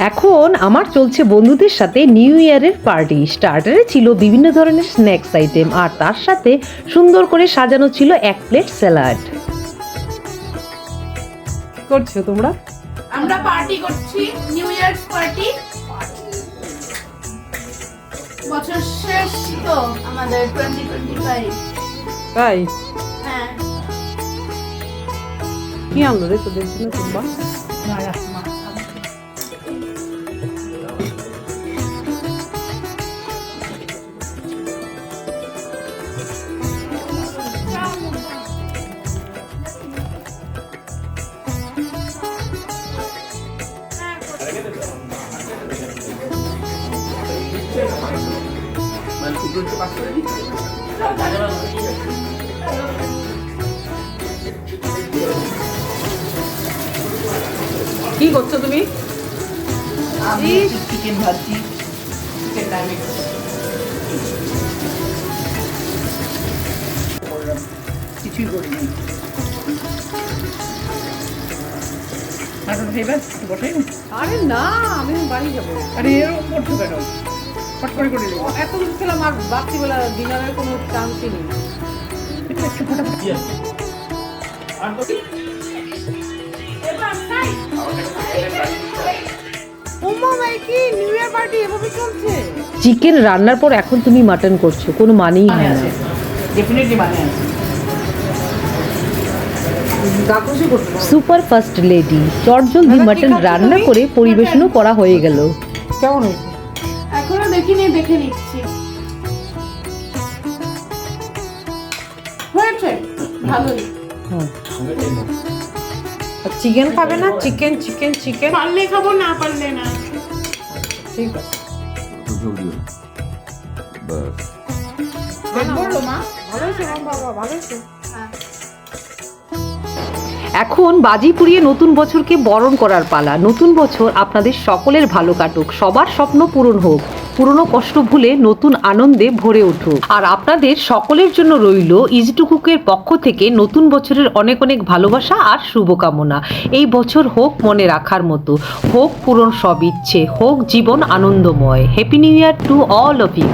এখন আমার চলছে বন্ধুদের সাথে নিউ ইয়ারের পার্টি। স্টার্টারে ছিল বিভিন্ন ধরনের স্ন্যাক্স আইটেম আর তার সাথে সুন্দর করে সাজানো ছিল এক প্লেট স্যালাড। করছো তোমরা? আমরা পার্টি করছি, নিউ ইয়ারস পার্টি। বছর শেষ তো আমাদের 2025। তাই হ্যাঁ, কি আনলো রে তোদের জন্য তোমরা? কি করছো তুমি? আমি চিকেন ভাজি, চিকেন নাগেট কিছুই করিনি। মাটন খাইবা? বসাই না? আরে না, আমি বাড়ি যাবো। আরে এরকম করছো কেন? ফট করে করে দেবো। এত কিছু খেলাম আর রাত্রিবেলা ডিনারের কোনো চান্সই নেই। একটু ফটাফট চিকেন রান্নার পর এখন তুমি মাটন করছো, কোনো মানেই হয় না। ডেফিনেটলি মানে আছে। সুপার ফার্স্ট লেডি চটজলদি মাটন রান্না করে পরিবেশনও করা হয়ে গেল। কেমন হয়েছে? এখনো দেখিনি, দেখে নিচ্ছি। হয়েছে ভালোই। চিকেন খাবে না? চিকেন চিকেন চিকেন পারলে খাবো, না পারলে না। ঠিক আছে। পেট ভরলো মা? ভালো হয়েছে বাবা, ভালো হয়েছে। হ্যাঁ। এখন বাজি পুড়িয়ে নতুন বছরকে বরণ করার পালা। নতুন বছর আপনাদের সকলের ভালো কাটুক, সবার স্বপ্ন পূরণ হোক, পুরনো কষ্ট ভুলে নতুন আনন্দে ভরে উঠুক। আর আপনাদের সকলের জন্য রইল ইজি টু কুকের পক্ষ থেকে নতুন বছরের অনেক অনেক ভালোবাসা আর শুভকামনা। এই বছর হোক মনে রাখার মতো, হোক পূরণ সব ইচ্ছে, হোক জীবন আনন্দময়। Happy new year to all of you.